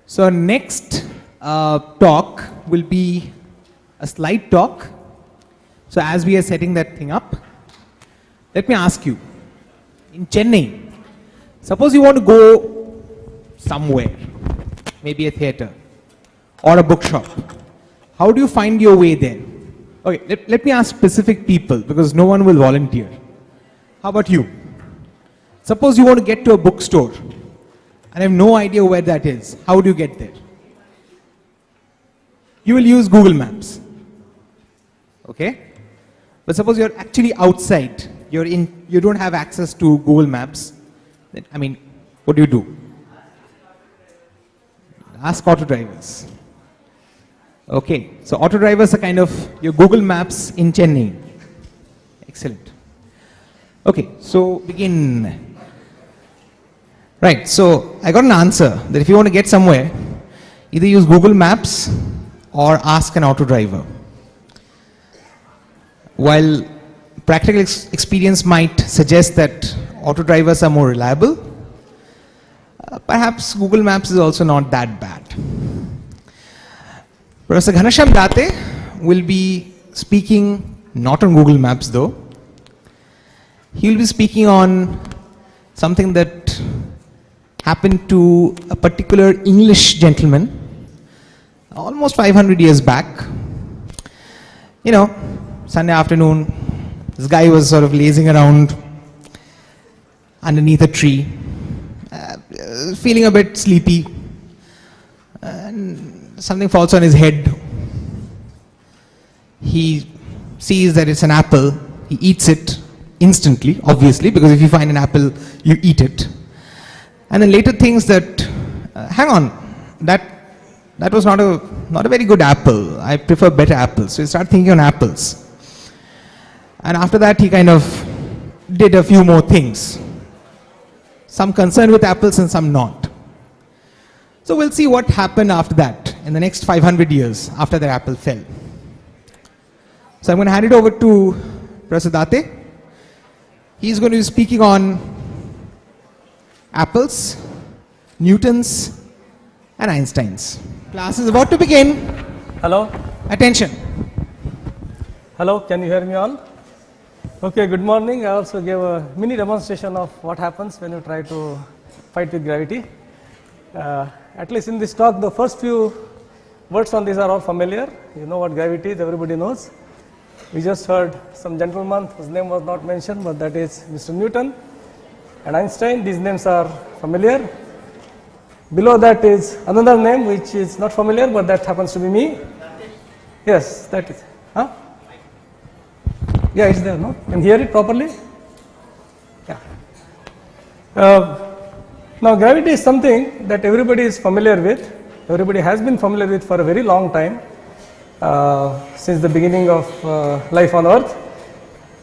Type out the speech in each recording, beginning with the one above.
So next talk will be a slide talk. So as we are setting that thing up, let me ask you, in Chennai, suppose you want to go somewhere, maybe a theater or a bookshop. How do you find your way there? Okay, let me ask specific people because no one will volunteer. How about you? Suppose you want to get to a bookstore and I have no idea where that is. How do you get there? You will use Google Maps. Okay? But suppose you're actually outside, you don't have access to Google Maps. I mean, what do? Ask auto drivers. Okay, so auto drivers are kind of your Google Maps in Chennai. Excellent. Okay, so begin. Right, so I got an answer that if you want to get somewhere, either use Google Maps or ask an auto driver. While practical experience might suggest that auto drivers are more reliable, perhaps Google Maps is also not that bad. Professor Ghanashyam Date will be speaking not on Google Maps though. He will be speaking on something that happened to a particular English gentleman almost 500 years back. You know, Sunday afternoon, this guy was sort of lazing around underneath a tree, feeling a bit sleepy, and something falls on his head. He sees that it's an apple. He eats it instantly, obviously, because if you find an apple, you eat it. And then later thinks that, hang on, that was not a very good apple. I prefer better apples. So he started thinking on apples. And after that, he kind of did a few more things. Some concerned with apples and some not. So we'll see what happened after that in the next 500 years after that apple fell. So I'm going to hand it over to Professor Date. He's going to be speaking on apples, Newtons, and Einsteins. Class is about to begin. Hello. Attention. Hello, can you hear me all? Okay, good morning. I also gave a mini demonstration of what happens when you try to fight with gravity. At least in this talk, the first few words on these are all familiar. You know what gravity is, everybody knows. We just heard some gentleman whose name was not mentioned, but that is Mr. Newton and Einstein. These names are familiar. Below that is another name which is not familiar, but that happens to be me. Yes, that is. Huh? Yeah, it's there, no? Can you hear it properly? Yeah. Now, gravity is something that everybody is familiar with. Everybody has been familiar with for a very long time, since the beginning of life on Earth.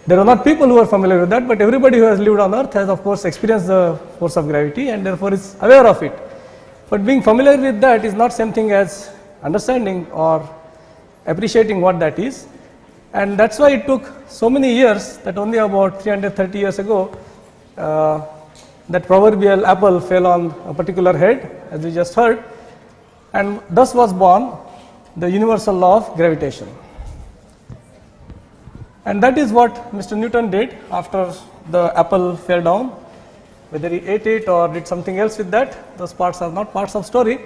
There are not people who are familiar with that, but everybody who has lived on Earth has, of course, experienced the force of gravity and therefore is aware of it. But being familiar with that is not same thing as understanding or appreciating what that is. And that's why it took so many years that only about 330 years ago, that proverbial apple fell on a particular head, as we just heard, and thus was born the universal law of gravitation. And that is what Mr. Newton did after the apple fell down. Whether he ate it or did something else with that, those parts are not parts of story.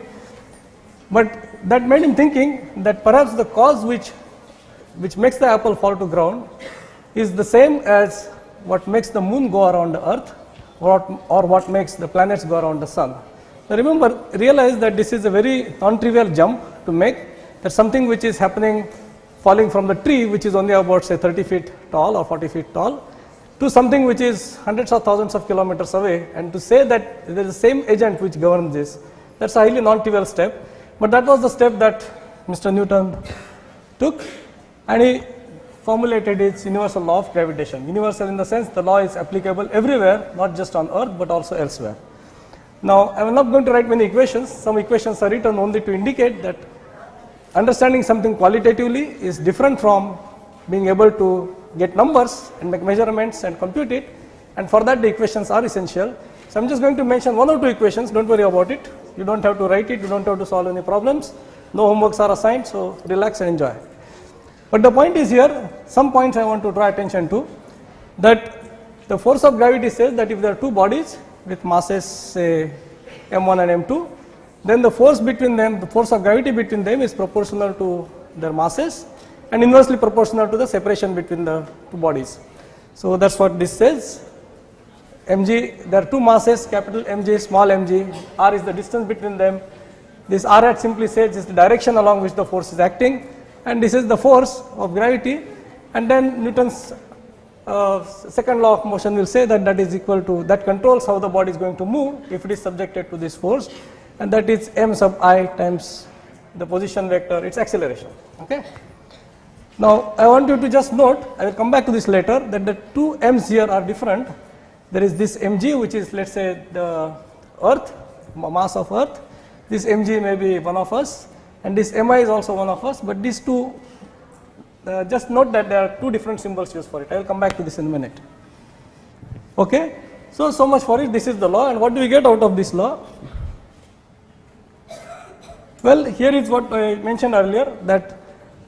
But that made him thinking that perhaps the cause which makes the apple fall to ground is the same as what makes the moon go around the earth or what makes the planets go around the sun. Now remember, realize that this is a very non-trivial jump to make, that something which is happening falling from the tree, which is only about say 30 feet tall or 40 feet tall, to something which is hundreds of thousands of kilometers away, and to say that there is the same agent which governs this, that's a highly non-trivial step. But that was the step that Mr. Newton took, and he formulated its universal law of gravitation. Universal in the sense the law is applicable everywhere, not just on Earth but also elsewhere. Now I am not going to write many equations. Some equations are written only to indicate that understanding something qualitatively is different from being able to get numbers and make measurements and compute it, and for that the equations are essential. So I am just going to mention one or two equations, don't worry about it. You don't have to write it, you don't have to solve any problems, no homeworks are assigned, so relax and enjoy. But the point is here, some points I want to draw attention to, that the force of gravity says that if there are two bodies with masses say m1 and m2, then the force between them, the force of gravity between them is proportional to their masses and inversely proportional to the separation between the two bodies. So that's what this says. Mg, there are two masses, capital Mg, small mg, r is the distance between them. This r hat simply says is the direction along which the force is acting, and this is the force of gravity, and then Newton's second law of motion will say that that is equal to, that controls how the body is going to move if it is subjected to this force, and that is m sub I times the position vector, its acceleration. Okay. Now I want you to just note, I will come back to this later, that the two m's here are different. There is this mg which is, let's say, the earth, mass of earth, this mg may be one of us, and this mi is also one of us, but these two, just note that there are two different symbols used for it. I will come back to this in a minute. Okay. So much for it. This is the law, and what do we get out of this law? Well, here is what I mentioned earlier, that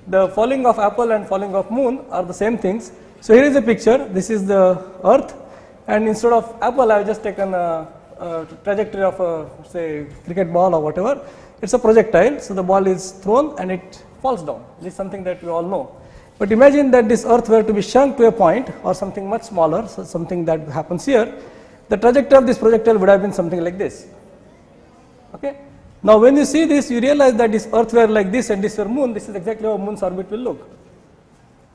the falling of apple and falling of moon are the same things. So here is a picture, this is the earth, and instead of apple I have just taken a trajectory of a, say, cricket ball or whatever. It's a projectile, so the ball is thrown and it falls down. This is something that we all know. But imagine that this earth were to be shrunk to a point or something much smaller, so something that happens here, the trajectory of this projectile would have been something like this. Okay. Now when you see this, you realize that this earth were like this and this were moon, this is exactly how moon's orbit will look.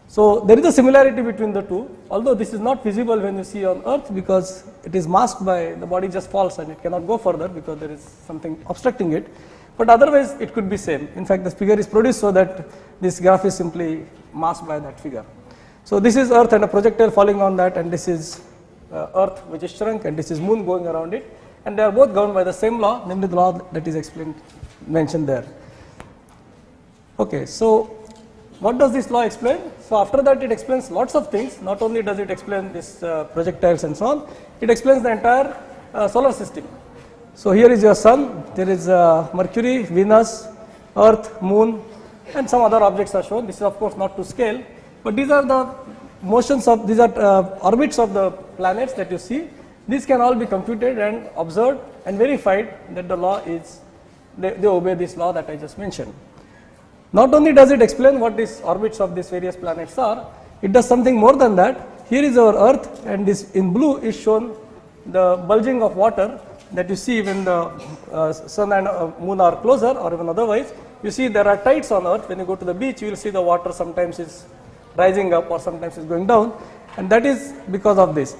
So there is a similarity between the two, although this is not visible when you see on earth because it is masked by, the body just falls and it cannot go further because there is something obstructing it, but otherwise it could be same. In fact, this figure is produced so that this graph is simply masked by that figure. So this is earth and a projectile falling on that, and this is earth which is shrunk, and this is moon going around it. And they are both governed by the same law, namely the law that is explained, mentioned there. Okay, so what does this law explain? So after that it explains lots of things. Not only does it explain this projectiles and so on, it explains the entire solar system. So here is your sun, there is Mercury, Venus, Earth, Moon, and some other objects are shown. This is of course not to scale, but these are the motions of, these are orbits of the planets that you see. These can all be computed and observed and verified that the law is, they obey this law that I just mentioned. Not only does it explain what these orbits of these various planets are, it does something more than that. Here is our earth, and this in blue is shown the bulging of water that you see when the sun and moon are closer, or even otherwise. You see there are tides on earth. When you go to the beach, you will see the water sometimes is rising up or sometimes is going down, and that is because of this.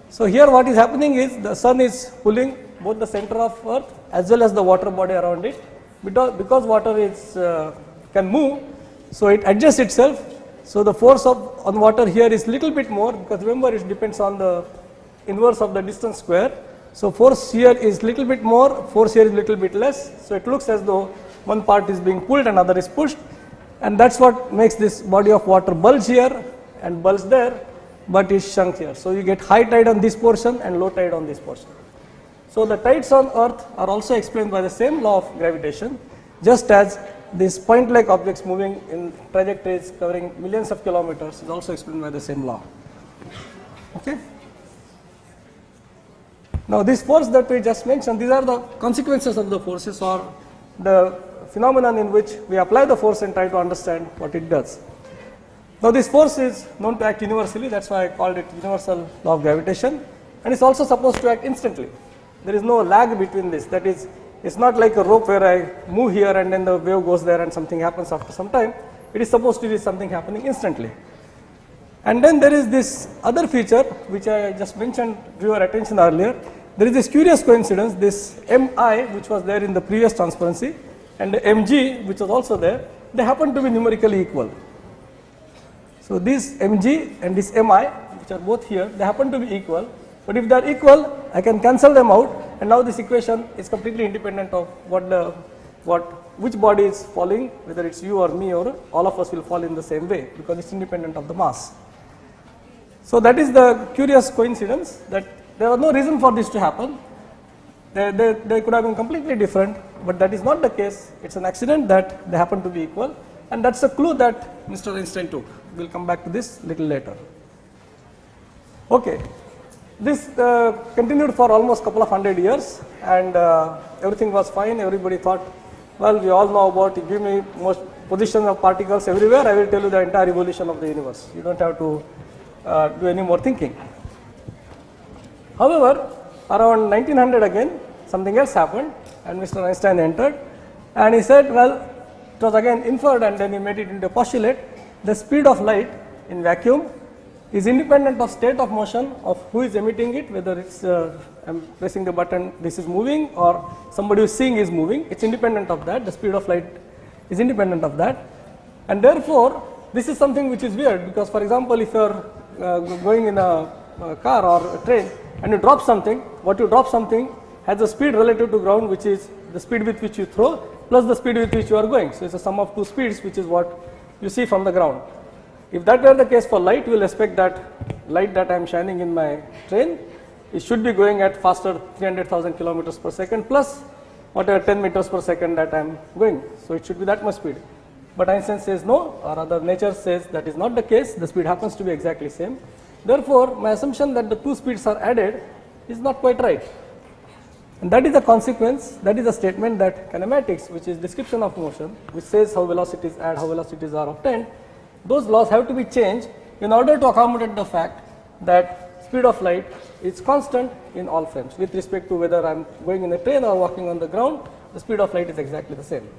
So here what is happening is the sun is pulling both the center of earth as well as the water body around it. Because water is can move, so it adjusts itself. So the force on water here is little bit more, because remember it depends on the inverse of the distance square. So force here is little bit more, force here is little bit less. So it looks as though one part is being pulled and other is pushed, and that's what makes this body of water bulge here and bulge there, but is shrunk here. So you get high tide on this portion and low tide on this portion. So the tides on earth are also explained by the same law of gravitation, just as these point-like objects moving in trajectories covering millions of kilometers is also explained by the same law. Okay. Now this force that we just mentioned, these are the consequences of the forces, or the phenomenon in which we apply the force and try to understand what it does. Now this force is known to act universally, that's why I called it universal law of gravitation, and it's also supposed to act instantly. There is no lag between this, that is, it's not like a rope where I move here and then the wave goes there and something happens after some time. It is supposed to be something happening instantly. And then there is this other feature which I just mentioned, drew your attention earlier. There is this curious coincidence, this mi, which was there in the previous transparency, and the mg, which was also there, they happen to be numerically equal. So this mg and this mi, which are both here, they happen to be equal. But if they are equal, I can cancel them out, and now this equation is completely independent of which body is falling, whether it's you or me or all of us will fall in the same way, because it's independent of the mass. So that is the curious coincidence, that there was no reason for this to happen. They could have been completely different, but that is not the case. It's an accident that they happen to be equal, and that's a clue that Mr. Einstein took. We'll come back to this little later. Okay, this continued for almost couple of 100 years, and everything was fine. Everybody thought, well, we all know about it. Give me most positions of particles everywhere, I will tell you the entire evolution of the universe. You don't have to do any more thinking. However, around 1900 again, something else happened, and Mr. Einstein entered, and he said, well, it was again inferred, and then he made it into a postulate. The speed of light in vacuum is independent of state of motion of who is emitting it, whether it's I'm pressing the button, this is moving, or somebody who is seeing is moving. It's independent of that. The speed of light is independent of that, and therefore this is something which is weird, because for example, if you are going in a car or a train and you drop something, what you drop something has a speed relative to ground, which is the speed with which you throw plus the speed with which you are going. So it's a sum of two speeds, which is what you see from the ground. If that were the case for light, you will expect that light that I am shining in my train, it should be going at faster 300,000 kilometers per second plus whatever 10 meters per second that I am going. So it should be that much speed. But Einstein says no, or rather nature says that is not the case. The speed happens to be exactly same. Therefore, my assumption that the two speeds are added is not quite right. And that is a consequence, that is a statement that kinematics, which is description of motion, which says how velocities add, how velocities are obtained, those laws have to be changed in order to accommodate the fact that speed of light is constant in all frames. With respect to whether I am going in a train or walking on the ground, the speed of light is exactly the same.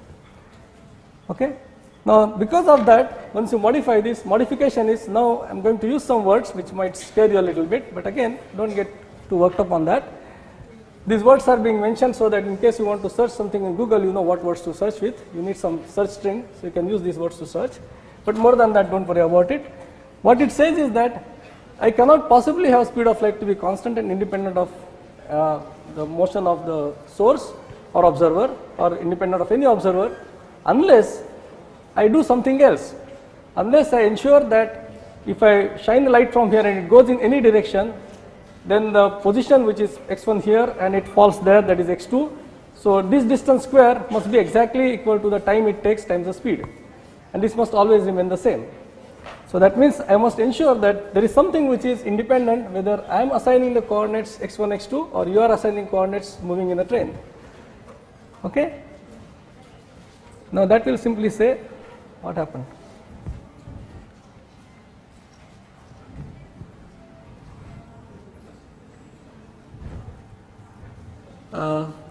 Okay? Now, because of that, once you modify this, modification is, now I am going to use some words which might scare you a little bit, but again, don't get too worked up on that. These words are being mentioned so that in case you want to search something in Google, you know what words to search with. You need some search string, so you can use these words to search. But more than that, don't worry about it. What it says is that I cannot possibly have speed of light to be constant and independent of the motion of the source or observer, or independent of any observer, unless I do something else. Unless I ensure that if I shine the light from here and it goes in any direction, then the position which is x1 here and it falls there, that is x2. So this distance square must be exactly equal to the time it takes times the speed, and this must always remain the same. So that means I must ensure that there is something which is independent, whether I am assigning the coordinates x1, x2, or you are assigning coordinates moving in a train. Okay? Now that will simply say what happened.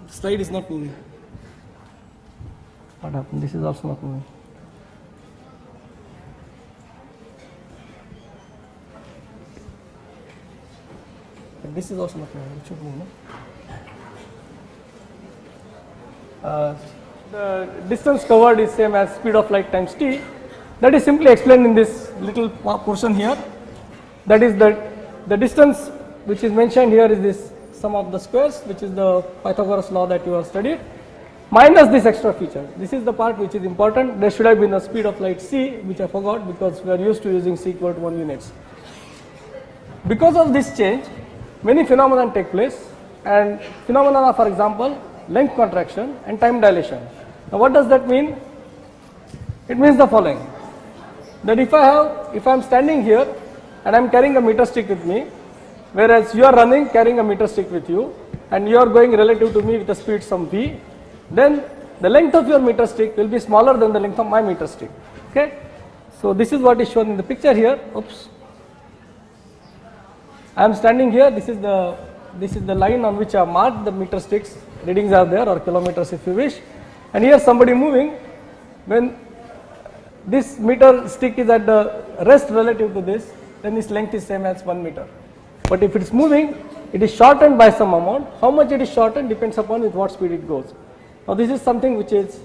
Slide is not moving. What happened? This is also not moving. But this is also not moving. It should move, no? The distance covered is same as speed of light times t. That is simply explained in this little portion here. That is that the distance which is mentioned here is this sum of the squares, which is the Pythagoras law that you have studied, minus this extra feature. This is the part which is important. There should have been a speed of light c, which I forgot because we are used to using c equal to 1 units. Because of this change, many phenomena take place, and phenomena are, for example, length contraction and time dilation. Now what does that mean? It means the following, that if I am standing here and I am carrying a meter stick with me, whereas you are running carrying a meter stick with you, and you are going relative to me with a speed some v, then the length of your meter stick will be smaller than the length of my meter stick. Okay? So this is what is shown in the picture here. Oops. I am standing here. This is the line on which I have marked the meter sticks. Readings are there, or kilometers if you wish. And here somebody moving. When this meter stick is at the rest relative to this, then its length is same as 1 meter. But if it is moving, it is shortened by some amount. How much it is shortened depends upon with what speed it goes. Now this is something which is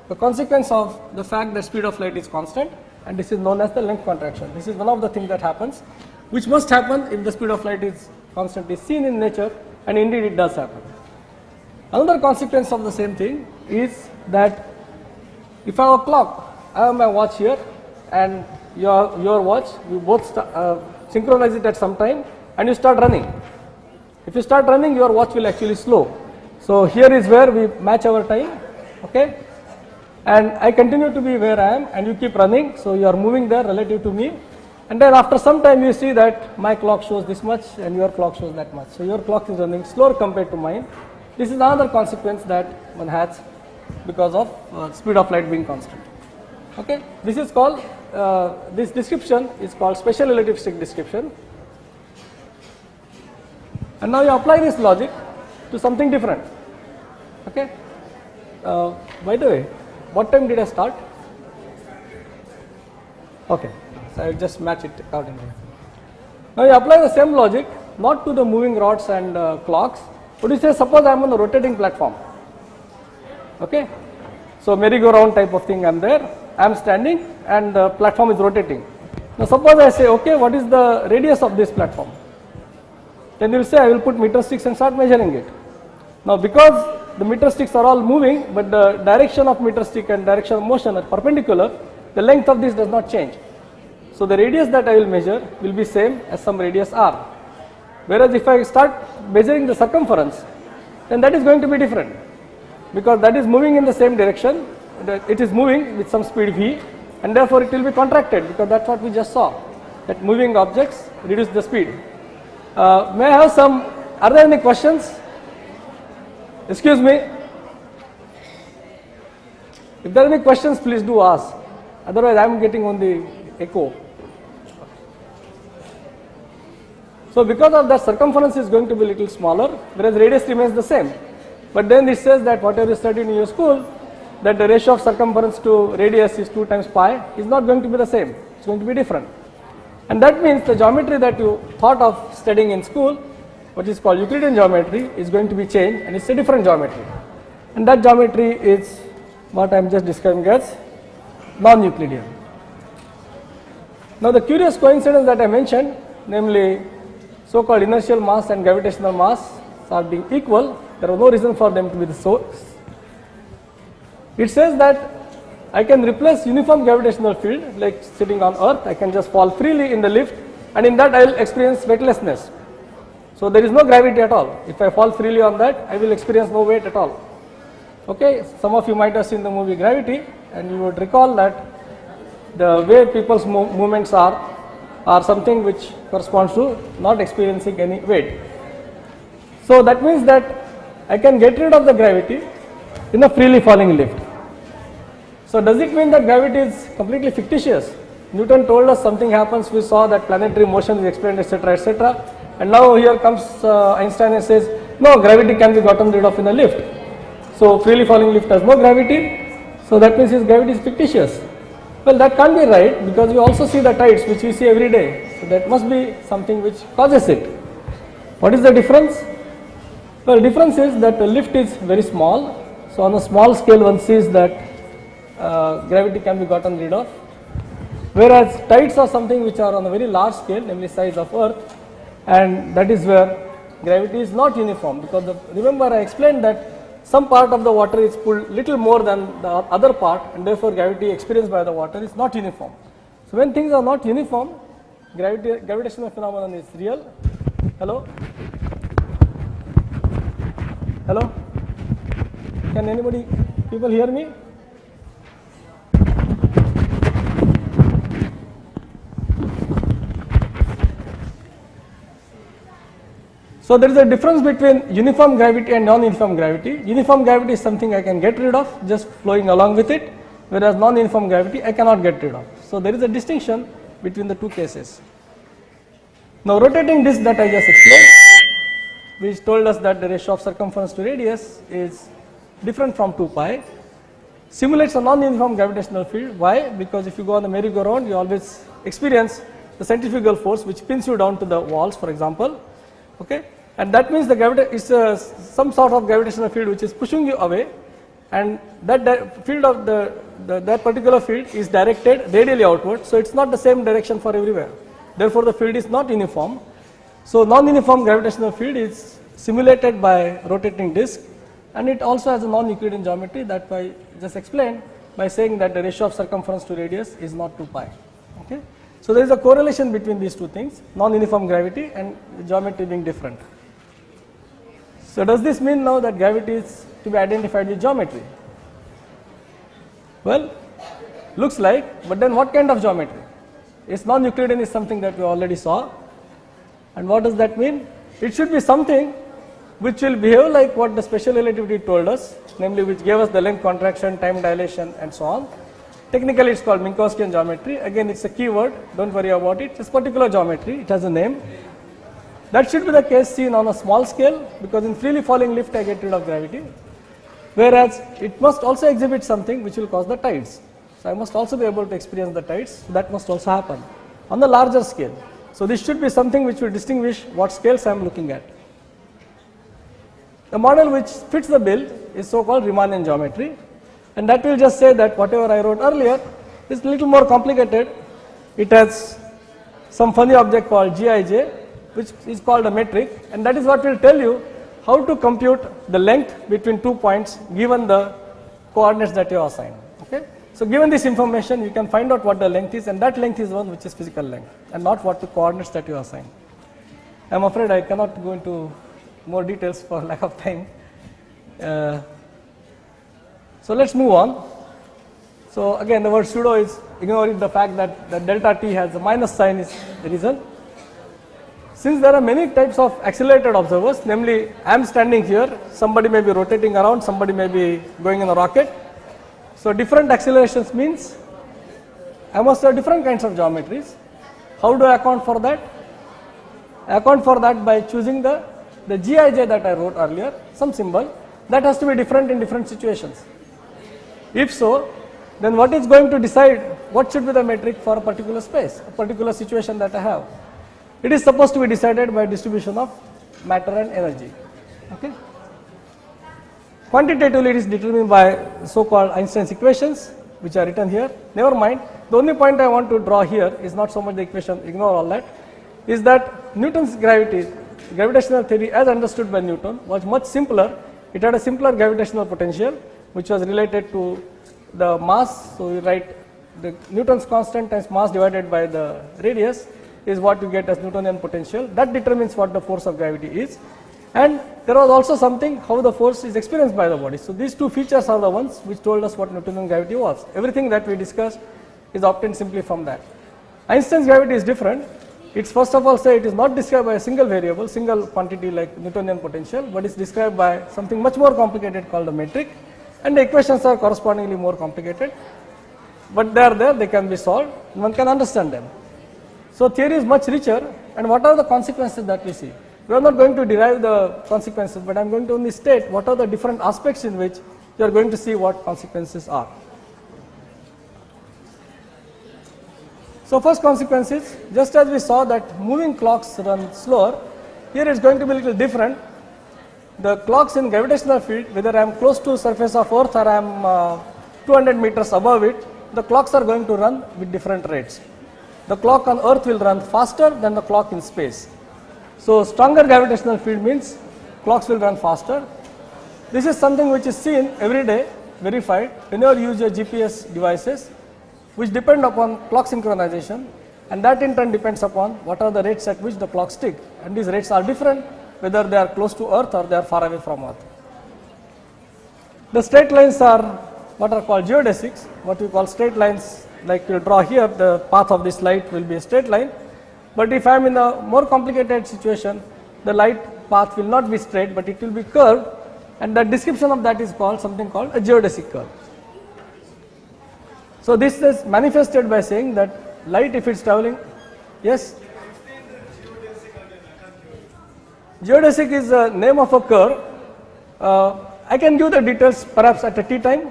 the consequence of the fact that speed of light is constant, and this is known as the length contraction. This is one of the things that happens, which must happen if the speed of light is constant is seen in nature, and indeed it does happen. Another consequence of the same thing is that if I have a clock, I have my watch here and your watch, you both synchronize it at some time and you start running. If you start running, your watch will actually slow. So here is where we match our time, okay? And I continue to be where I am and you keep running, so you are moving there relative to me. And then after some time you see that my clock shows this much and your clock shows that much. So your clock is running slower compared to mine. This is another consequence that one has because of speed of light being constant. Okay, this is called, this description is called special relativistic description. And now you apply this logic to something different. Okay, by the way, what time did I start? Okay, so I will just match it accordingly. Now you apply the same logic not to the moving rods and clocks, but you say suppose I am on a rotating platform. Okay, so merry-go-round type of thing I am there, I am standing and the platform is rotating. Now suppose I say okay, what is the radius of this platform? Then you will say I will put meter sticks and start measuring it. Now because the meter sticks are all moving, but the direction of meter stick and direction of motion are perpendicular, the length of this does not change. So the radius that I will measure will be same as some radius r. Whereas if I start measuring the circumference, then that is going to be different, because that is moving in the same direction, it is moving with some speed v, and therefore it will be contracted, because that's what we just saw, that moving objects reduce the speed. May I have some, are there any questions? Excuse me. If there are any questions, please do ask. Otherwise, I am getting only echo. So because of that, circumference is going to be a little smaller, whereas radius remains the same. But then it says that whatever you studied in your school, that the ratio of circumference to radius is 2 times pi, is not going to be the same. It's going to be different. And that means the geometry that you thought of studying in school, which is called Euclidean geometry, is going to be changed, and it's a different geometry. And that geometry is what I am just describing as non-Euclidean. Now the curious coincidence that I mentioned, namely so-called inertial mass and gravitational mass are being equal, there was no reason for them to be the source. It says that I can replace uniform gravitational field, like sitting on earth, I can just fall freely in the lift, and in that I will experience weightlessness. So there is no gravity at all. If I fall freely on that, I will experience no weight at all. Okay, some of you might have seen the movie Gravity, and you would recall that the way people's movements are something which corresponds to not experiencing any weight. So that means that I can get rid of the gravity in a freely falling lift. So does it mean that gravity is completely fictitious? Newton told us something happens, we saw that planetary motion is explained, etc., etc. And now here comes Einstein and says, no, gravity can be gotten rid of in a lift. So freely falling lift has no gravity, so that means his gravity is fictitious. Well, that can't be right, because we also see the tides which we see every day. So that must be something which causes it. What is the difference? Well, the difference is that the lift is very small. So on a small scale one sees that gravity can be gotten rid of. Whereas tides are something which are on a very large scale, namely size of Earth, and that is where gravity is not uniform, because remember I explained that some part of the water is pulled little more than the other part, and therefore gravity experienced by the water is not uniform. So when things are not uniform, gravitational phenomenon is real. Hello? Hello? Can anybody, people hear me? So there is a difference between uniform gravity and non-uniform gravity. Uniform gravity is something I can get rid of just flowing along with it, whereas non-uniform gravity I cannot get rid of. So there is a distinction between the two cases. Now rotating disk that I just explained, which told us that the ratio of circumference to radius is different from 2 pi, simulates a non-uniform gravitational field. Why? Because if you go on the merry-go-round, you always experience the centrifugal force which pins you down to the walls, for example. Okay, and that means the gravity is some sort of gravitational field which is pushing you away, and that field of that particular field is directed radially outward. So it's not the same direction for everywhere. Therefore, the field is not uniform. So non-uniform gravitational field is simulated by rotating disk, and it also has a non-Euclidean geometry. That I just explained by saying that the ratio of circumference to radius is not 2 pi. Okay. So there is a correlation between these two things, non-uniform gravity and the geometry being different. So does this mean now that gravity is to be identified with geometry? Well, looks like, but then what kind of geometry? It's non-Euclidean is something that we already saw. And what does that mean? It should be something which will behave like what the special relativity told us, namely which gave us the length contraction, time dilation and so on. Technically it's called Minkowskian geometry. Again, it's a keyword, don't worry about it. It's particular geometry, it has a name. That should be the case seen on a small scale, because in freely falling lift I get rid of gravity. Whereas it must also exhibit something which will cause the tides. So I must also be able to experience the tides, so that must also happen on the larger scale. So this should be something which will distinguish what scales I am looking at. The model which fits the bill is so-called Riemannian geometry, and that will just say that whatever I wrote earlier is a little more complicated. It has some funny object called Gij, which is called a metric, and that is what will tell you how to compute the length between 2 points given the coordinates that you assign. Okay? So given this information, you can find out what the length is, and that length is one which is physical length, and not what the coordinates that you assign. I am afraid I cannot go into more details for lack of time. So let's move on. So again, the word pseudo is ignoring the fact that the delta t has a minus sign is the reason. Since there are many types of accelerated observers, namely I am standing here, somebody may be rotating around, somebody may be going in a rocket. So different accelerations means I must have different kinds of geometries. How do I account for that? I account for that by choosing the Gij that I wrote earlier, some symbol that has to be different in different situations. If so, then what is going to decide what should be the metric for a particular space, a particular situation that I have? It is supposed to be decided by distribution of matter and energy. Okay? Quantitatively it is determined by so-called Einstein's equations, which are written here. Never mind, the only point I want to draw here is not so much the equation, ignore all that, is that Newton's gravitational theory as understood by Newton was much simpler. It had a simpler gravitational potential which was related to the mass. So you write the Newton's constant times mass divided by the radius is what you get as Newtonian potential. That determines what the force of gravity is. And there was also something how the force is experienced by the body. So these two features are the ones which told us what Newtonian gravity was. Everything that we discussed is obtained simply from that. Einstein's gravity is different. It's first of all say it is not described by a single variable, single quantity like Newtonian potential, but it's described by something much more complicated called a metric, and the equations are correspondingly more complicated, but they are there, they can be solved, one can understand them. So theory is much richer, and what are the consequences that we see? We are not going to derive the consequences, but I am going to only state what are the different aspects in which you are going to see what consequences are. So first consequence is, just as we saw that moving clocks run slower, here it is going to be a little different. The clocks in gravitational field, whether I am close to surface of earth or I am 200 meters above it, the clocks are going to run with different rates. The clock on earth will run faster than the clock in space. So stronger gravitational field means clocks will run faster. This is something which is seen every day, verified, whenever you use your GPS devices, which depend upon clock synchronization, and that in turn depends upon what are the rates at which the clocks tick, and these rates are different whether they are close to earth or they are far away from earth. The straight lines are what are called geodesics, what we call straight lines, like we will draw here, the path of this light will be a straight line, but if I am in a more complicated situation, the light path will not be straight but it will be curved, and the description of that is called something called a geodesic curve. So this is manifested by saying that light, if it is traveling, yes? Geodesic is the name of a curve. I can give the details perhaps at a tea time,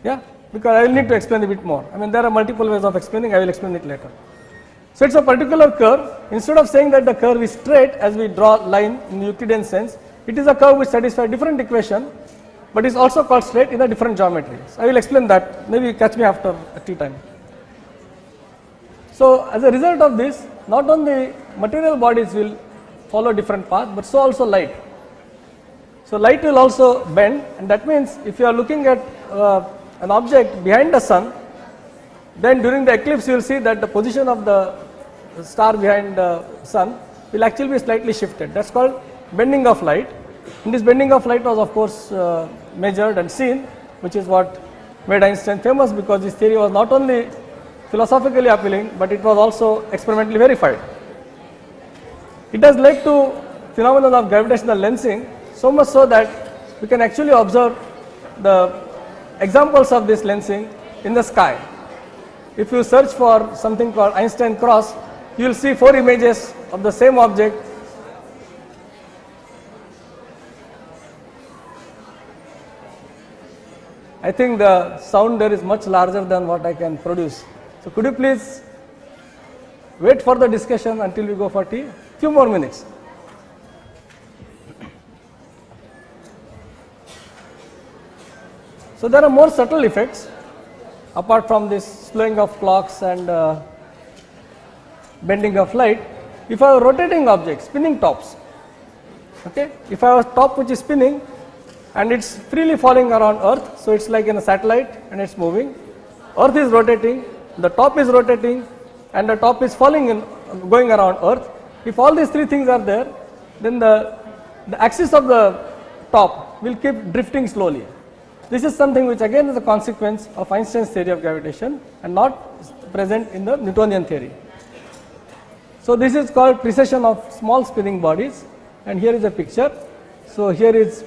yeah, because I will need to explain a bit more. I mean there are multiple ways of explaining, I will explain it later. So it is a particular curve. Instead of saying that the curve is straight as we draw line in the Euclidean sense, it is a curve which satisfies different equation, but is also called straight in a different geometry. So I will explain that, maybe catch me after tea time. So as a result of this, not only material bodies will follow different path, but so also light. So light will also bend, and that means if you are looking at an object behind the sun, then during the eclipse you will see that the position of the star behind the sun will actually be slightly shifted. That is called bending of light. And this bending of light was of course measured and seen, which is what made Einstein famous, because his theory was not only philosophically appealing, but it was also experimentally verified. It has led to phenomenon of gravitational lensing, so much so that we can actually observe the examples of this lensing in the sky. If you search for something called Einstein cross, you will see 4 images of the same object. I think the sound there is much larger than what I can produce. So could you please wait for the discussion until we go for tea? Few more minutes. So there are more subtle effects apart from this slowing of clocks and bending of light. If I have a rotating object, spinning tops, okay, if I have a top which is spinning and it's freely falling around Earth, so it's like in a satellite and it's moving, Earth is rotating, the top is rotating and the top is falling in, going around Earth. If all these 3 things are there, then the axis of the top will keep drifting slowly. This is something which again is a consequence of Einstein's theory of gravitation and not present in the Newtonian theory. So this is called precession of small spinning bodies, and here is a picture. So here is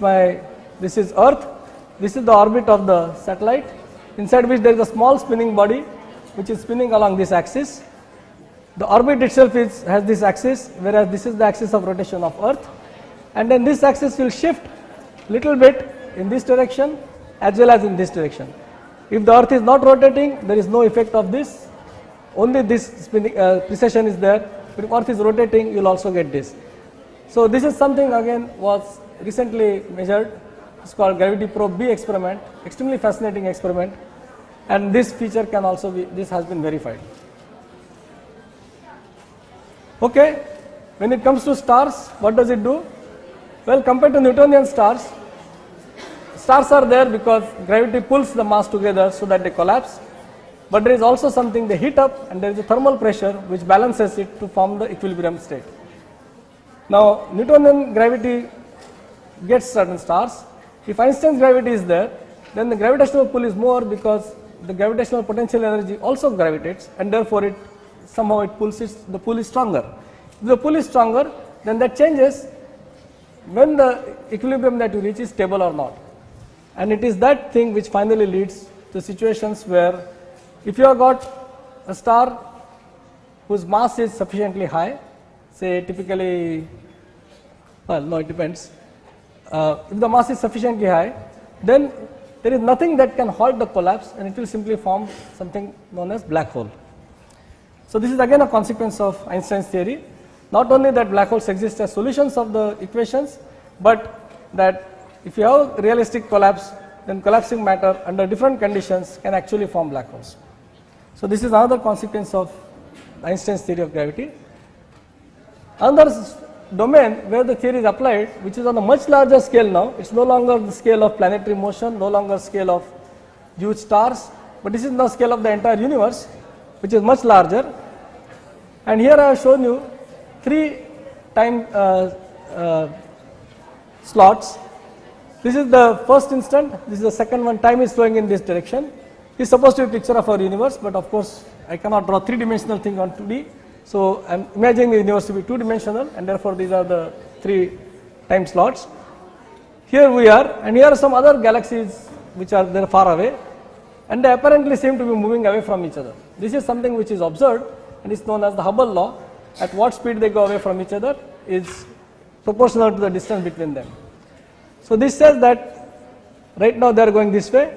this is Earth, this is the orbit of the satellite, inside which there is a small spinning body which is spinning along this axis. The orbit itself has this axis, whereas this is the axis of rotation of Earth, and then this axis will shift little bit in this direction as well as in this direction. If the Earth is not rotating, there is no effect of this, only this spinning precession is there, but if Earth is rotating, you will also get this. So this is something again was recently measured, it's called Gravity Probe B experiment, extremely fascinating experiment, and this feature can also be, this has been verified. Okay, when it comes to stars, what does it do? Well, compared to Newtonian stars, stars are there because gravity pulls the mass together so that they collapse, but there is also something they heat up and there is a thermal pressure which balances it to form the equilibrium state. Now Newtonian gravity gets certain stars. If Einstein's gravity is there, then the gravitational pull is more because the gravitational potential energy also gravitates and therefore it somehow it pulls the pull is stronger. If the pull is stronger, then that changes when the equilibrium that you reach is stable or not. And it is that thing which finally leads to situations where if you have got a star whose mass is sufficiently high, say typically, well no, it depends, if the mass is sufficiently high, then there is nothing that can halt the collapse and it will simply form something known as black hole. So this is again a consequence of Einstein's theory, not only that black holes exist as solutions of the equations, but that if you have realistic collapse, then collapsing matter under different conditions can actually form black holes. So this is another consequence of Einstein's theory of gravity. Another domain where the theory is applied, which is on a much larger scale now, it's no longer the scale of planetary motion, no longer scale of huge stars, but this is the scale of the entire universe, which is much larger. And here I have shown you 3 time slots. This is the first instant, this is the second one, time is flowing in this direction. This is supposed to be a picture of our universe, but of course I cannot draw 3-dimensional thing on 2D. So I am imagining the universe to be 2-dimensional and therefore these are the 3 time slots. Here we are, and here are some other galaxies which are there far away, and they apparently seem to be moving away from each other. This is something which is observed and is known as the Hubble law. At what speed they go away from each other is proportional to the distance between them. So this says that right now they are going this way,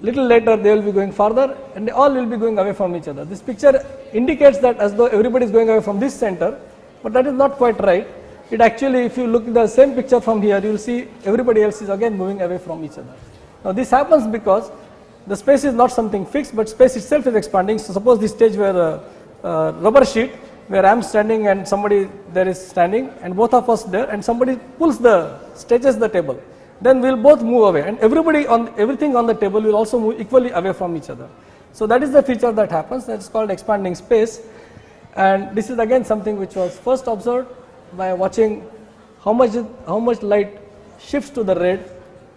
little later they will be going farther and they all will be going away from each other. This picture indicates that as though everybody is going away from this center, but that is not quite right. It actually, if you look at the same picture from here, you will see everybody else is again moving away from each other. Now this happens because the space is not something fixed, but space itself is expanding. So suppose this stage were a rubber sheet where I am standing and somebody there is standing and both of us there, and somebody stretches the table, then we will both move away and everything on the table will also move equally away from each other. So that is the feature that happens, that is called expanding space, and this is again something which was first observed by watching how much light shifts to the red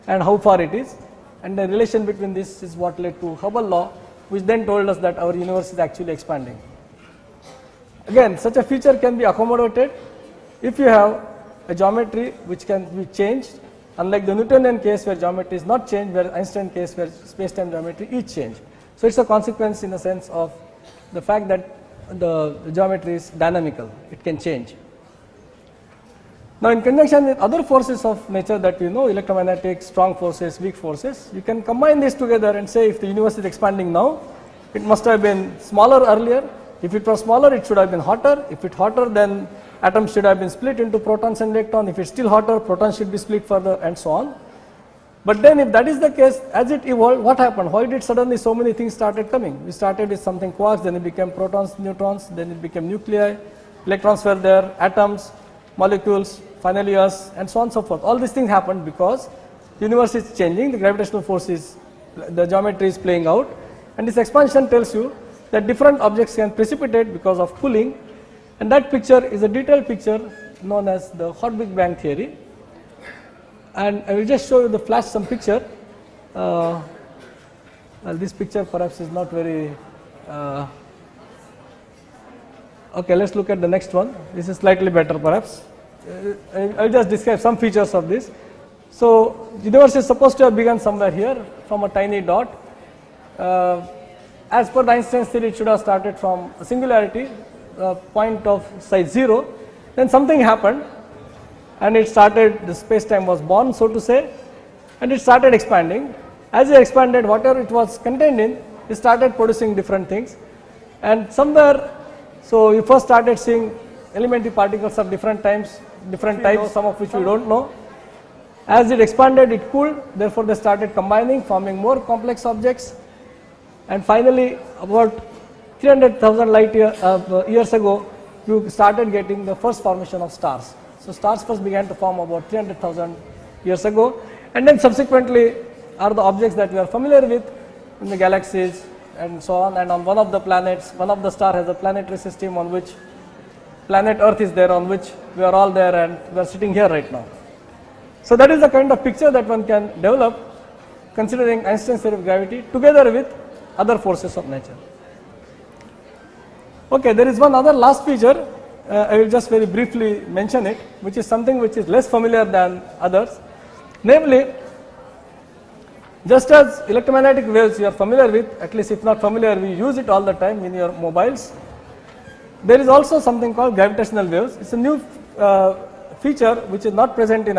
and how far it is, and the relation between this is what led to Hubble law, which then told us that our universe is actually expanding. Again, such a feature can be accommodated if you have a geometry which can be changed, unlike the Newtonian case where geometry is not changed, where Einstein case where space-time geometry is changed. So it's a consequence in the sense of the fact that the geometry is dynamical, it can change. Now in conjunction with other forces of nature that we know, electromagnetic, strong forces, weak forces, you can combine these together and say if the universe is expanding now, it must have been smaller earlier. If it was smaller, it should have been hotter. If it's hotter, then atoms should have been split into protons and electrons. If it's still hotter, protons should be split further and so on. But then if that is the case, as it evolved, what happened? Why did suddenly so many things started coming? We started with something quarks, then it became protons, neutrons, then it became nuclei, electrons were there, atoms, molecules, finally us, and so on and so forth. All these things happened because the universe is changing, the gravitational force is, the geometry is playing out, and this expansion tells you that different objects can precipitate because of cooling, and that picture is a detailed picture known as the hot Big Bang theory. And I will just show you the flash some picture. Well, this picture perhaps is not very. Okay, let's look at the next one. This is slightly better, perhaps. I will just describe some features of this. So, the universe is supposed to have begun somewhere here from a tiny dot. As per the Einstein's theory, it should have started from a singularity, point of size 0. Then something happened, and it started, the space-time was born, so to say, and it started expanding. As it expanded, whatever it was contained in, it started producing different things. And somewhere, so you first started seeing elementary particles of different types, some of which we don't know. As it expanded, it cooled, therefore they started combining, forming more complex objects. And finally, about 300,000 light years ago, you started getting the first formation of stars. So stars first began to form about 300,000 years ago, and then subsequently are the objects that we are familiar with in the galaxies and so on. And on one of the planets, one of the stars has a planetary system on which planet Earth is there, on which we are all there, and we are sitting here right now. So that is the kind of picture that one can develop considering Einstein's theory of gravity together with other forces of nature. Okay, there is one other last feature. I will just very briefly mention it, which is something which is less familiar than others. Namely, just as electromagnetic waves you are familiar with, at least if not familiar, we use it all the time in your mobiles. There is also something called gravitational waves. It's a new feature which is not present in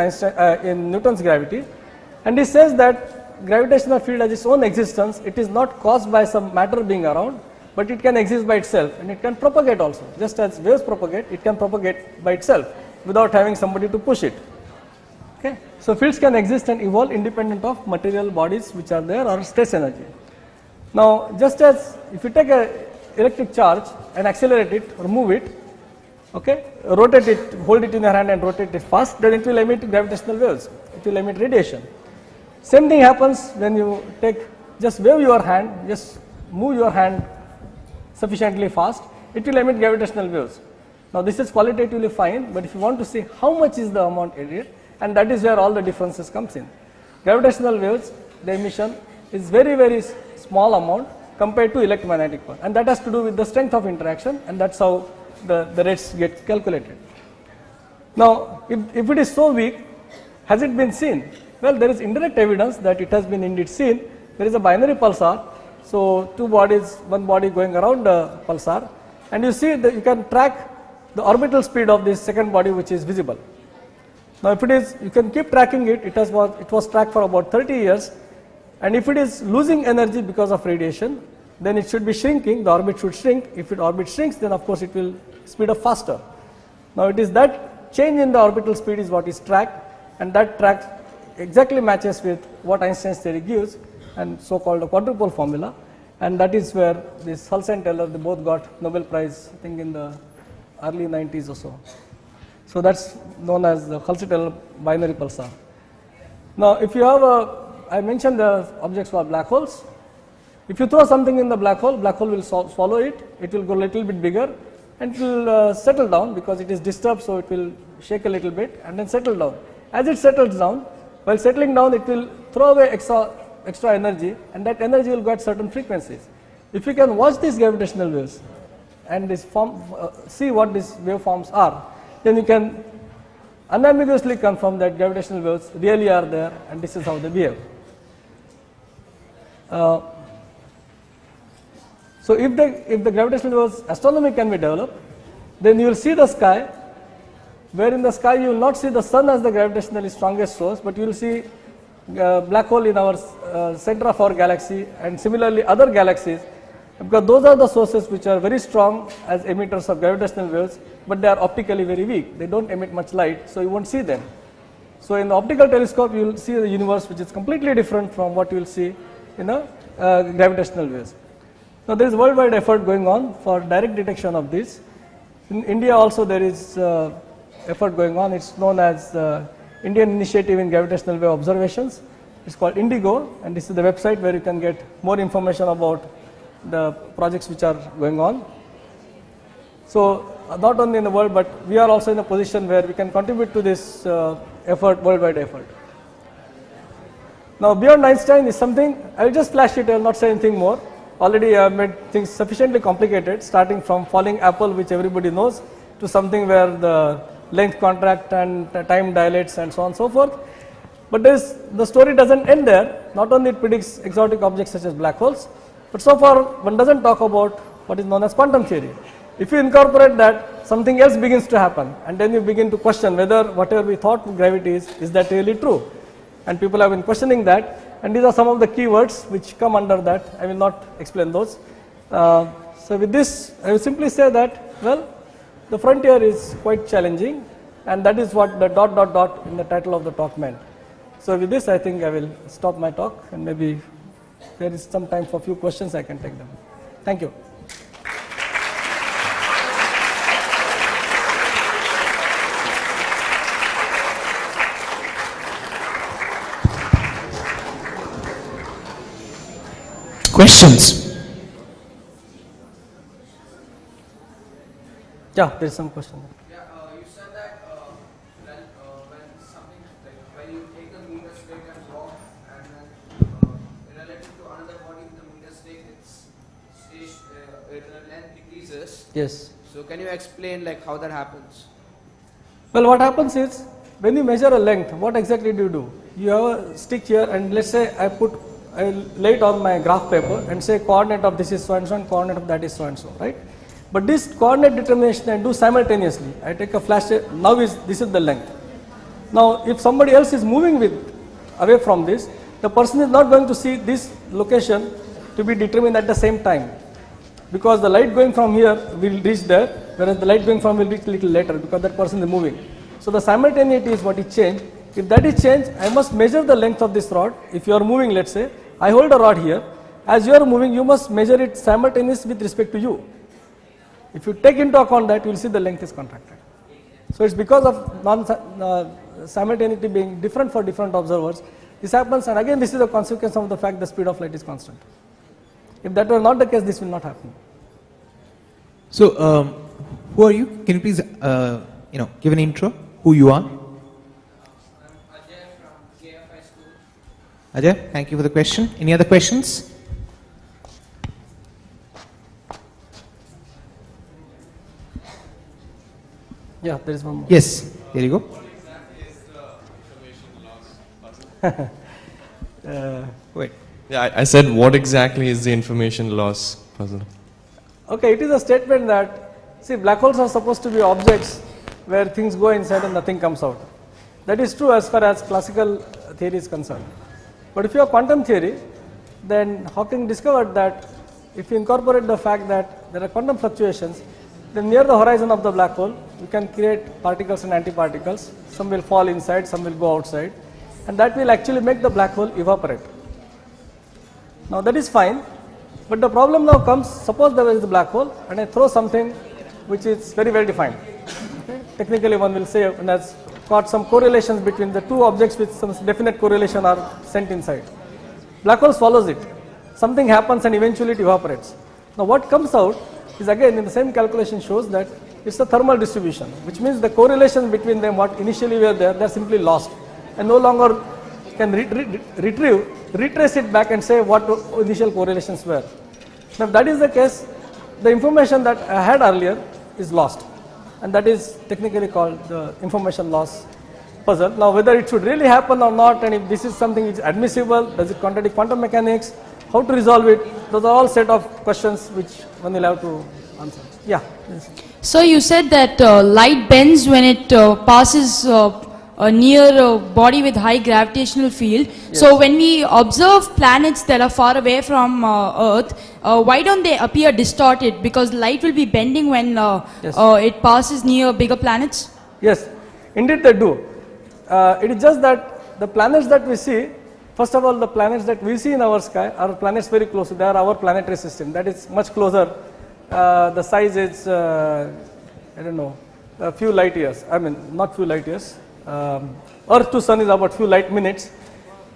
in Newton's gravity, and it says that gravitational field has its own existence. It is not caused by some matter being around, but it can exist by itself, and it can propagate also. Just as waves propagate, it can propagate by itself without having somebody to push it. Okay? So fields can exist and evolve independent of material bodies which are there or stress energy. Now, just as if you take a electric charge and accelerate it or move it, okay, rotate it, hold it in your hand and rotate it fast, then it will emit gravitational waves. It will emit radiation. Same thing happens when you just wave your hand, just move your hand sufficiently fast, it will emit gravitational waves. Now this is qualitatively fine, but if you want to see how much is the amount emitted, and that is where all the differences comes in. Gravitational waves, the emission is very, very small amount compared to electromagnetic one, and that has to do with the strength of interaction, and that's how the rates get calculated. Now, if it is so weak, has it been seen? Well, there is indirect evidence that it has been indeed seen. There is a binary pulsar, so two bodies, one body going around the pulsar, and you see that you can track the orbital speed of this second body which is visible. Now, if it is, you can keep tracking it. It was tracked for about 30 years, and if it is losing energy because of radiation, then it should be shrinking. The orbit should shrink. If it orbit shrinks, then of course it will speed up faster. Now, it is that change in the orbital speed is what is tracked, and that track exactly matches with what Einstein's theory gives, and so-called the quadrupole formula, and that is where this Hulse and Taylor, they both got Nobel Prize, I think in the early 90s or so. So that's known as the Hulse-Taylor binary pulsar. Now, if you have I mentioned the objects were black holes. If you throw something in the black hole will swallow it. It will go a little bit bigger, and it will settle down because it is disturbed, so it will shake a little bit and then settle down. As it settles down, While settling down, it will throw away extra energy, and that energy will go at certain frequencies. If you can watch these gravitational waves and see what these waveforms are, then you can unambiguously confirm that gravitational waves really are there, and this is how they behave. So if the gravitational waves astronomy can be developed, then you will see the sky, where in the sky you will not see the sun as the gravitationally strongest source, but you will see black hole in our center of our galaxy, and similarly other galaxies, because those are the sources which are very strong as emitters of gravitational waves, but they are optically very weak. They don't emit much light, so you won't see them. So in the optical telescope, you will see the universe which is completely different from what you will see in a gravitational waves. Now there is worldwide effort going on for direct detection of this. In India also there is effort going on. It's known as Indian Initiative in Gravitational Wave Observations. It's called INDIGO, and this is the website where you can get more information about the projects which are going on. So not only in the world, but we are also in a position where we can contribute to this effort, worldwide effort. Now beyond Einstein is something, I will just flash it, I will not say anything more. Already I have made things sufficiently complicated, starting from falling apple, which everybody knows, to something where the length contract and time dilates and so on and so forth. But the story doesn't end there. Not only it predicts exotic objects such as black holes, but so far one doesn't talk about what is known as quantum theory. If you incorporate that, something else begins to happen, and then you begin to question whether whatever we thought gravity is that really true? And people have been questioning that, and these are some of the keywords which come under that. I will not explain those. So with this, I will simply say that, well, the frontier is quite challenging, and that is what the ... in the title of the talk meant. So with this, I think I will stop my talk, and maybe if there is some time for a few questions, I can take them. Thank you. Questions? Yeah, there is some question. Yeah, you said that when something like when you take the meter stick and walk, and then relative to another body with the meter stick, its length decreases. Yes. So can you explain like how that happens? Well, what happens is when you measure a length, what exactly do? You have a stick here, and let's say I lay it on my graph paper and say coordinate of this is so and so and coordinate of that is so and so, right? But this coordinate determination I do simultaneously. I take a flash, now this is the length. Now if somebody else is moving away from this, the person is not going to see this location to be determined at the same time, because the light going from here will reach there, whereas the light going from will reach a little later because that person is moving. So the simultaneity is what is changed. If that is changed, I must measure the length of this rod. If you are moving, let's say, I hold a rod here. As you are moving, you must measure it simultaneously with respect to you. If you take into account that, you will see the length is contracted. So it's because of simultaneity being different for different observers. This happens, and again this is a consequence of the fact the speed of light is constant. If that were not the case, this will not happen. So, who are you? Can you please, give an intro? Who you are? I'm Ajay from KFI School. Ajay, thank you for the question. Any other questions? Yeah, there is one more. Yes, there you go. What exactly is the information loss puzzle? Wait. Yeah, I said what exactly is the information loss puzzle? Okay, it is a statement that, see, black holes are supposed to be objects where things go inside and nothing comes out. That is true as far as classical theory is concerned. But if you have quantum theory, then Hawking discovered that if you incorporate the fact that there are quantum fluctuations, then near the horizon of the black hole, you can create particles and antiparticles. Some will fall inside, some will go outside, and that will actually make the black hole evaporate. Now that is fine, but the problem now comes, suppose there is the black hole and I throw something which is very well defined. Okay? Technically one will say and has got some correlations between the two objects with some definite correlation are sent inside. Black hole follows it. Something happens and eventually it evaporates. Now what comes out is again in the same calculation shows that it's a thermal distribution, which means the correlations between them what initially were there, they are simply lost and no longer can retrace it back and say what initial correlations were. Now, if that is the case, the information that I had earlier is lost, and that is technically called the information loss puzzle. Now, whether it should really happen or not, and if this is something which is admissible, does it contradict quantum mechanics, how to resolve it, those are all set of questions which one will have to answer. Yeah. Yes. So you said that light bends when it passes near a body with high gravitational field. Yes. So when we observe planets that are far away from Earth, why don't they appear distorted? Because light will be bending when Yes. it passes near bigger planets? Yes, indeed they do. It is just that the planets that we see, first of all, the planets that we see in our sky are planets very close. They are our planetary system. That is much closer. The size is, I don't know, a few light years. I mean, not few light years. Earth to Sun is about few light minutes,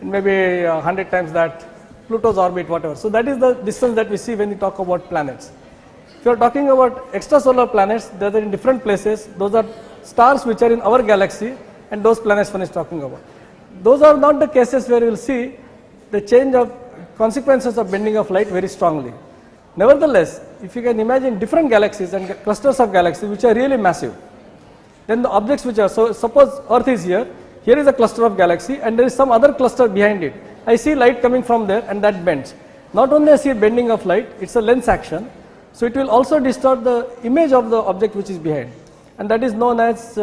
maybe 100 times that. Pluto's orbit, whatever. So that is the distance that we see when we talk about planets. If you are talking about extrasolar planets, they are in different places. Those are stars which are in our galaxy, and those planets one is talking about. Those are not the cases where you will see the change of consequences of bending of light very strongly. Nevertheless, if you can imagine different galaxies and clusters of galaxies which are really massive, then the objects which are, so suppose Earth is here is a cluster of galaxy and there is some other cluster behind it. I see light coming from there and that bends. Not only I see bending of light, it's a lens action, so it will also distort the image of the object which is behind, and that is known as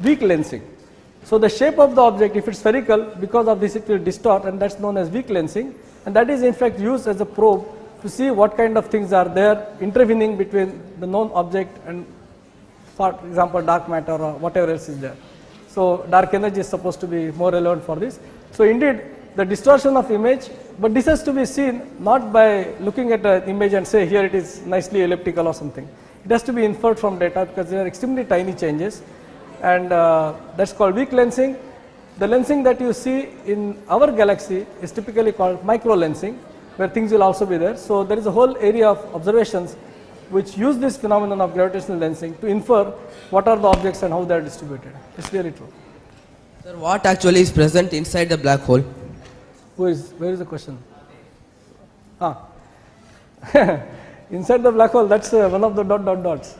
weak lensing. So the shape of the object, if it's spherical, because of this it will distort, and that's known as weak lensing, and that is in fact used as a probe to see what kind of things are there intervening between the known object and, for example, dark matter or whatever else is there. So dark energy is supposed to be more relevant for this. So indeed, the distortion of image, but this has to be seen not by looking at an image and say here it is nicely elliptical or something. It has to be inferred from data because they are extremely tiny changes, and that's called weak lensing. The lensing that you see in our galaxy is typically called micro lensing, where things will also be there. So there is a whole area of observations which use this phenomenon of gravitational lensing to infer what are the objects and how they are distributed. It's really true. Sir, what actually is present inside the black hole? Where is the question? Inside the black hole, that's one of the dots.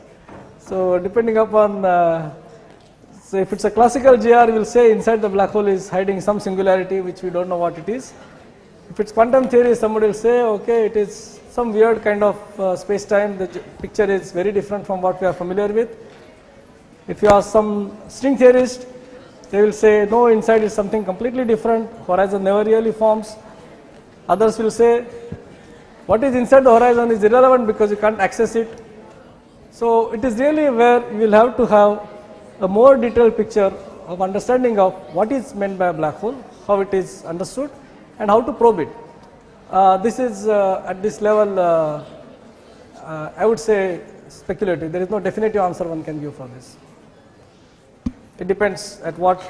So depending upon, so if it's a classical GR, we'll say inside the black hole is hiding some singularity which we don't know what it is. If it's quantum theory, somebody will say, okay, it is some weird kind of space-time, the picture is very different from what we are familiar with. If you ask some string theorist, they will say, no, inside is something completely different, horizon never really forms. Others will say, what is inside the horizon is irrelevant because you can't access it. So it is really where you will have to have a more detailed picture of understanding of what is meant by a black hole, how it is understood, and how to probe it. This is at this level, I would say speculative. There is no definitive answer one can give for this. It depends at what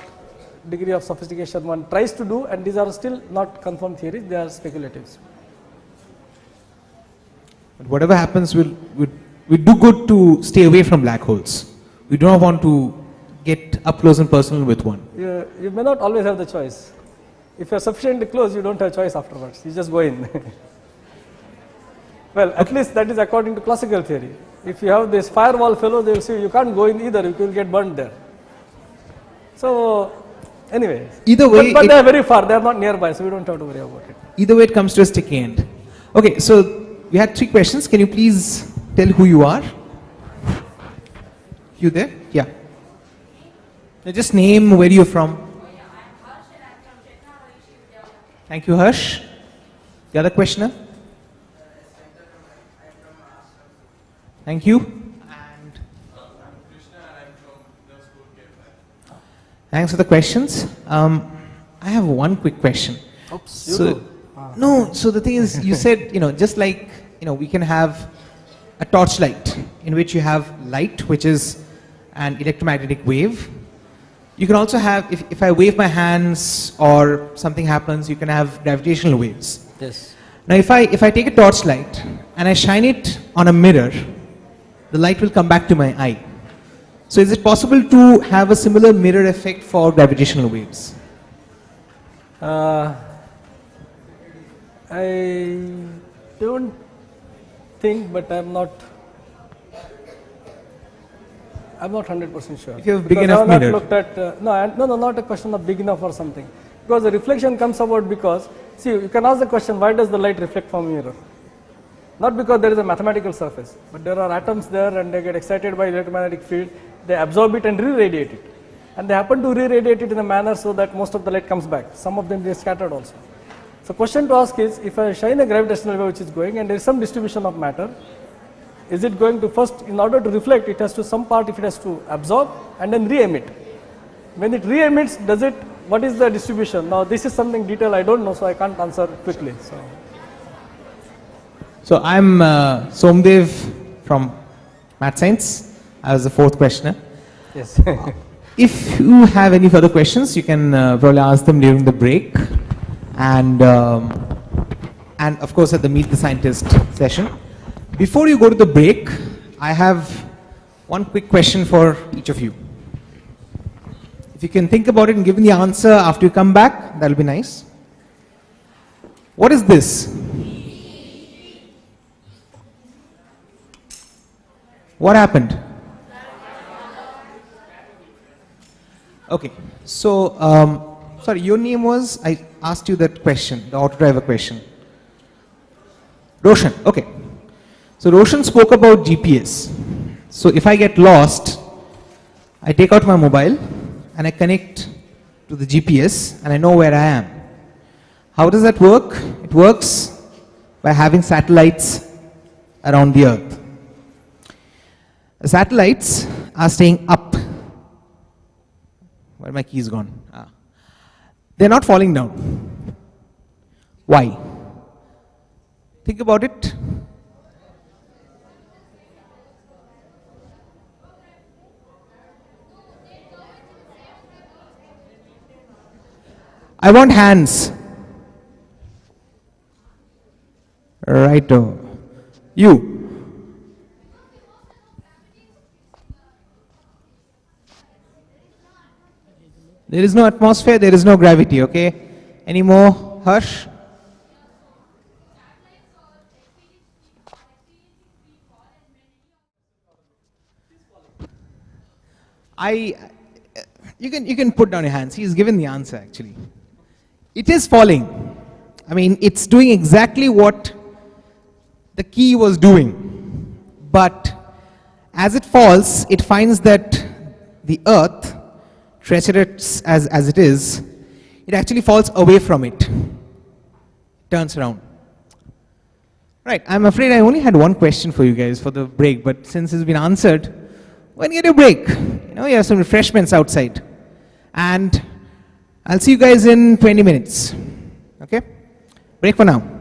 degree of sophistication one tries to do, and these are still not confirmed theories, they are speculatives. But whatever happens, we do good to stay away from black holes. We do not want to get up close and personal with one. You may not always have the choice. If you are sufficiently close, you don't have choice afterwards. You just go in. Well, at least that is according to classical theory. If you have this firewall fellow, they will say you can't go in either, you will get burned there. So, anyway. Either way, but they are very far, they are not nearby, so we don't have to worry about it. Either way, it comes to a sticky end. Okay, so we had 3 questions. Can you please tell who you are? You there? Yeah. Now just name where you're from. Thank you, Harsh. The other questioner? Thank you. And thanks for the questions. I have one quick question. Oops, So, you do. no, so the thing is, you said, just like, we can have a torchlight in which you have light, which is an electromagnetic wave. You can also have, if I wave my hands or something happens, you can have gravitational waves. Yes. Now, if I take a torchlight and I shine it on a mirror, the light will come back to my eye. So is it possible to have a similar mirror effect for gravitational waves? Uh, I don't think, but I'm not 100% sure. If you have big Because enough I have not mirror. looked at, no, not a question of big enough or something. Because the reflection comes about because, see, you can ask the question, why does the light reflect from a mirror? Not because there is a mathematical surface, but there are atoms there and they get excited by electromagnetic field, they absorb it and re-radiate it. And they happen to re-radiate it in a manner so that most of the light comes back. Some of them get scattered also. So question to ask is, if I shine a gravitational wave which is going and there is some distribution of matter, is it going to first, in order to reflect, it has to some part, if it has to absorb and then re-emit. When it re-emits, what is the distribution? Now this is something detail I don't know, so I can't answer quickly. So I'm Somdev from Math Science. I was the fourth questioner. Yes. If you have any further questions, you can probably ask them during the break, and of course at the Meet the Scientist session. Before you go to the break, I have one quick question for each of you. If you can think about it and give me the answer after you come back, that'll be nice. What is this? What happened? Okay, so, sorry, your name was, I asked you that question, the auto driver question. Roshan, okay. So Roshan spoke about GPS. So if I get lost, I take out my mobile and I connect to the GPS and I know where I am. How does that work? It works by having satellites around the earth. The satellites are staying up. Where my keys gone? They're not falling down. Why? Think about it. I want hands. Righto. You. There is no atmosphere, there is no gravity, okay? Any more? Harsh? You can put down your hands. He's given the answer actually. It is falling. I mean, it's doing exactly what the key was doing. But as it falls, it finds that the earth, treacherous as it is, it actually falls away from it. Turns around. Right, I'm afraid I only had one question for you guys for the break, but since it's been answered, when you get a break, you have some refreshments outside. And I'll see you guys in 20 minutes. Okay? Break for now.